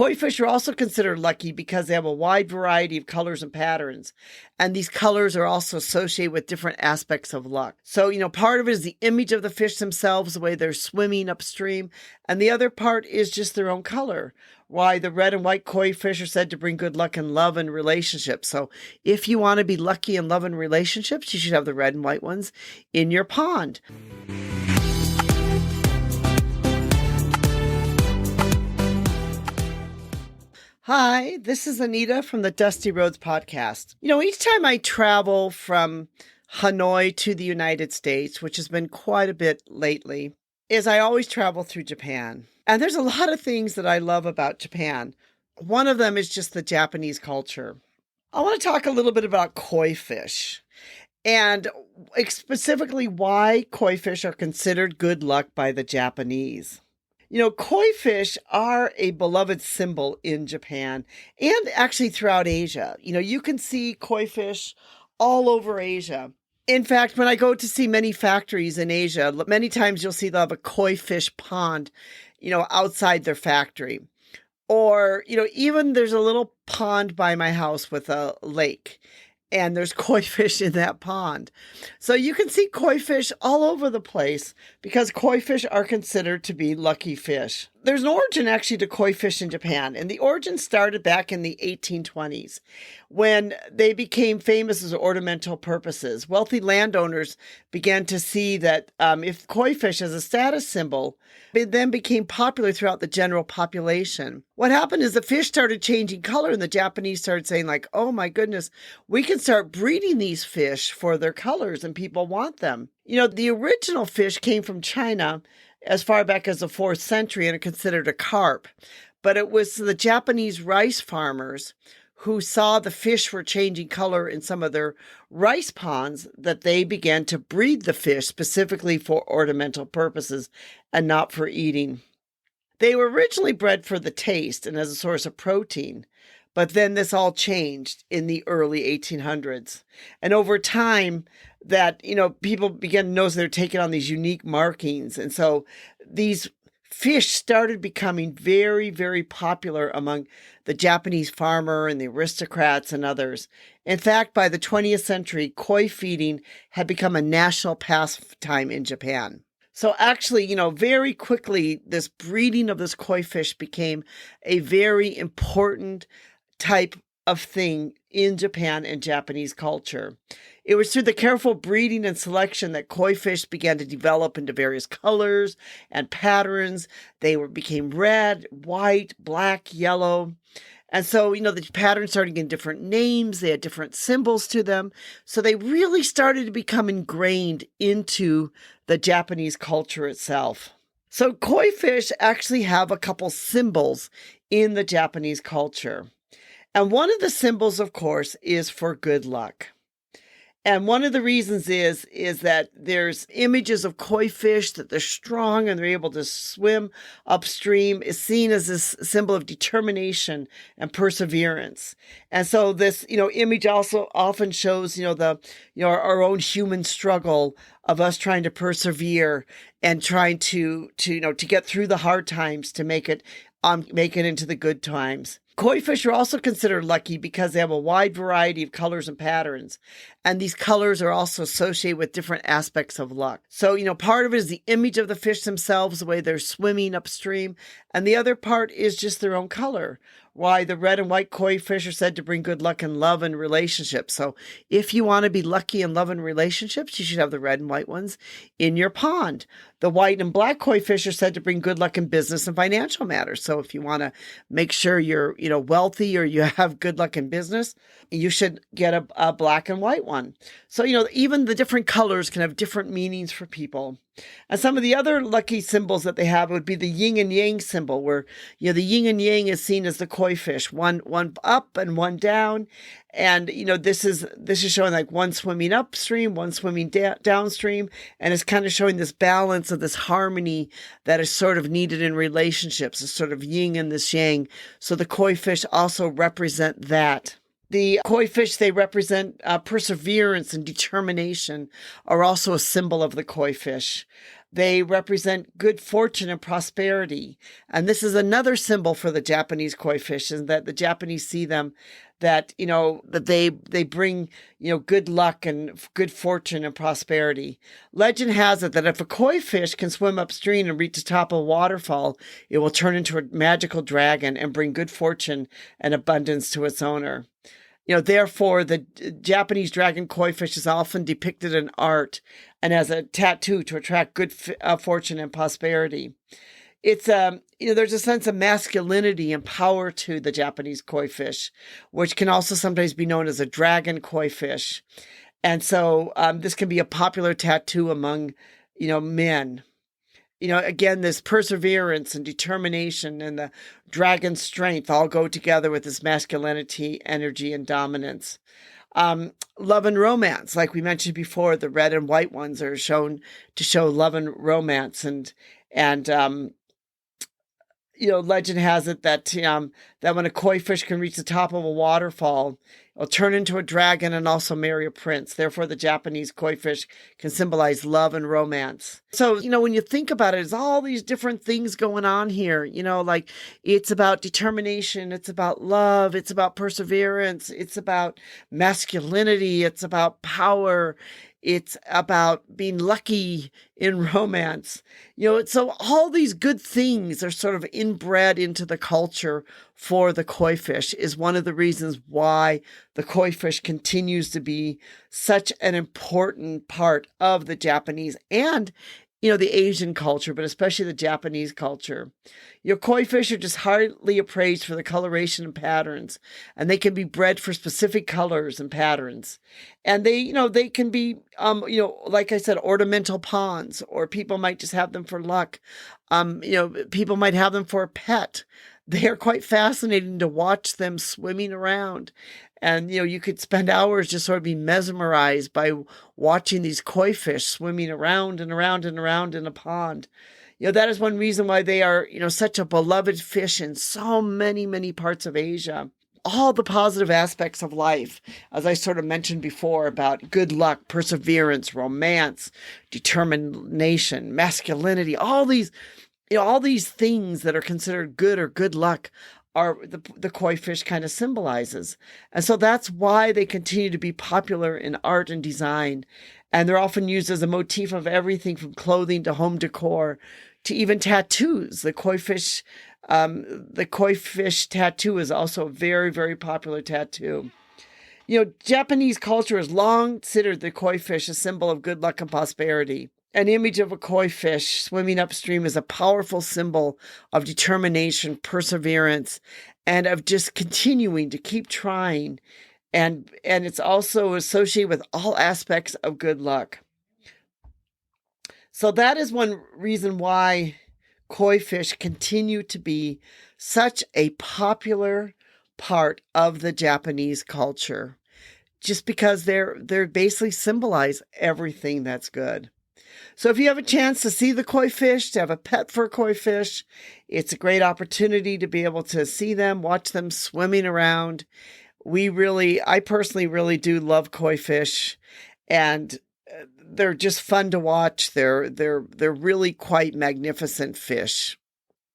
Koi fish are also considered lucky because they have a wide variety of colors and patterns. And these colors are also associated with different aspects of luck. So, part of it is the image of the fish themselves, the way they're swimming upstream. And the other part is just their own color. Why the red and white koi fish are said to bring good luck in love and relationships. So if you want to be lucky in love and relationships, you should have the red and white ones in your pond. Hi, this is Anita from the Dusty Roads podcast. Each time I travel from Hanoi to the United States, which has been quite a bit lately, is I always travel through Japan. And there's a lot of things that I love about Japan. One of them is just the Japanese culture. I want to talk a little bit about koi fish and specifically why koi fish are considered good luck by the Japanese. Koi fish are a beloved symbol in Japan and actually throughout Asia. You can see koi fish all over Asia. In fact, when I go to see many factories in Asia, many times you'll see they'll have a koi fish pond, outside their factory. Or, even there's a little pond by my house with a lake. And there's koi fish in that pond. So you can see koi fish all over the place because koi fish are considered to be lucky fish. There's an origin actually to koi fish in Japan, and the origin started back in the 1820s when they became famous as ornamental purposes. Wealthy landowners began to see that if koi fish as a status symbol, it then became popular throughout the general population. What happened is the fish started changing color, and the Japanese started saying oh my goodness, we can start breeding these fish for their colors and people want them. The original fish came from China as far back as the 4th century and are considered a carp. But it was the Japanese rice farmers who saw the fish were changing color in some of their rice ponds that they began to breed the fish specifically for ornamental purposes and not for eating. They were originally bred for the taste and as a source of protein. But then this all changed in the early 1800s. And over time that, people began to notice they're taking on these unique markings. And so these fish started becoming very, very popular among the Japanese farmer and the aristocrats and others. In fact, by the 20th century, koi feeding had become a national pastime in Japan. So actually, very quickly, this breeding of this koi fish became a very important type of thing in Japan and Japanese culture. It was through the careful breeding and selection that koi fish began to develop into various colors and patterns. They became red, white, black, yellow. And so, the patterns started getting different names. They had different symbols to them. So they really started to become ingrained into the Japanese culture itself. So koi fish actually have a couple symbols in the Japanese culture. And one of the symbols, of course, is for good luck. And one of the reasons is that there's images of koi fish that they're strong and they're able to swim upstream is seen as this symbol of determination and perseverance. And so this, image also often shows, our own human struggle of us trying to persevere and trying to get through the hard times to make it into the good times. Koi fish are also considered lucky because they have a wide variety of colors and patterns. And these colors are also associated with different aspects of luck. So, part of it is the image of the fish themselves, the way they're swimming upstream. And the other part is just their own color. Why the red and white koi fish are said to bring good luck in love and relationships. So if you want to be lucky in love and relationships, you should have the red and white ones in your pond. The white and black koi fish are said to bring good luck in business and financial matters. So if you want to make sure you're, wealthy or you have good luck in business, you should get a black and white one. So, even the different colors can have different meanings for people. And some of the other lucky symbols that they have would be the yin and yang symbol, where, the yin and yang is seen as the koi fish, one up and one down. And, this is showing like one swimming upstream, one swimming downstream. And it's kind of showing this balance of this harmony that is sort of needed in relationships, this sort of yin and this yang. So the koi fish also represent that. The koi fish, they represent perseverance and determination, are also a symbol of the koi fish. They represent good fortune and prosperity. And this is another symbol for the Japanese koi fish, is that the Japanese see them that, that they bring, good luck and good fortune and prosperity. Legend has it that if a koi fish can swim upstream and reach the top of a waterfall, it will turn into a magical dragon and bring good fortune and abundance to its owner. Therefore, the Japanese dragon koi fish is often depicted in art and as a tattoo to attract good fortune and prosperity. It's there's a sense of masculinity and power to the Japanese koi fish, which can also sometimes be known as a dragon koi fish. And so this can be a popular tattoo among, men. Again, this perseverance and determination and the dragon strength all go together with this masculinity, energy, and dominance. Love and romance, like we mentioned before, the red and white ones are shown to show love and romance, and legend has it that that when a koi fish can reach the top of a waterfall, it'll turn into a dragon and also marry a prince. Therefore, the Japanese koi fish can symbolize love and romance. So, when you think about it, there's all these different things going on here. Like it's about determination, it's about love, it's about perseverance, it's about masculinity, it's about power. It's about being lucky in romance. So all these good things are sort of inbred into the culture for the koi fish, is one of the reasons why the koi fish continues to be such an important part of the Japanese and the Asian culture, but especially the Japanese culture. Koi fish are just highly appraised for the coloration and patterns, and they can be bred for specific colors and patterns. And they can be, like I said, ornamental ponds, or people might just have them for luck. People might have them for a pet. They are quite fascinating to watch them swimming around. And, you could spend hours just sort of being mesmerized by watching these koi fish swimming around and around and around in a pond. That is one reason why they are, such a beloved fish in so many, many parts of Asia. All the positive aspects of life, as I sort of mentioned before, about good luck, perseverance, romance, determination, masculinity, all these things that are considered good or good luck are the koi fish kind of symbolizes. And so that's why they continue to be popular in art and design. And they're often used as a motif of everything from clothing to home decor to even tattoos. The koi fish tattoo is also a very, very popular tattoo. Japanese culture has long considered the koi fish a symbol of good luck and prosperity. An image of a koi fish swimming upstream is a powerful symbol of determination, perseverance, and of just continuing to keep trying. And it's also associated with all aspects of good luck. So that is one reason why koi fish continue to be such a popular part of the Japanese culture, just because they're basically symbolize everything that's good. So if you have a chance to see the koi fish, to have a pet for a koi fish, it's a great opportunity to be able to see them, watch them swimming around. I personally really do love koi fish, and they're just fun to watch. They're really quite magnificent fish.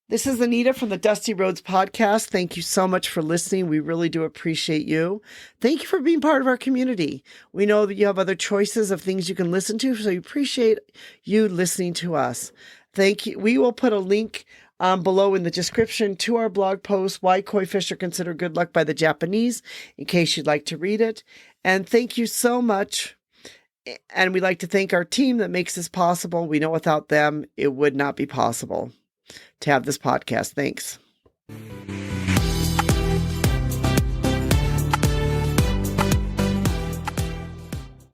This is Anita from the Dusty Roads podcast. Thank you so much for listening. We really do appreciate you. Thank you for being part of our community. We know that you have other choices of things you can listen to, so we appreciate you listening to us. Thank you. We will put a link below in the description to our blog post, Why Koi Fish Are Considered Good Luck by the Japanese, in case you'd like to read it. And thank you so much. And we'd like to thank our team that makes this possible. We know without them, it would not be possible to have this podcast. Thanks.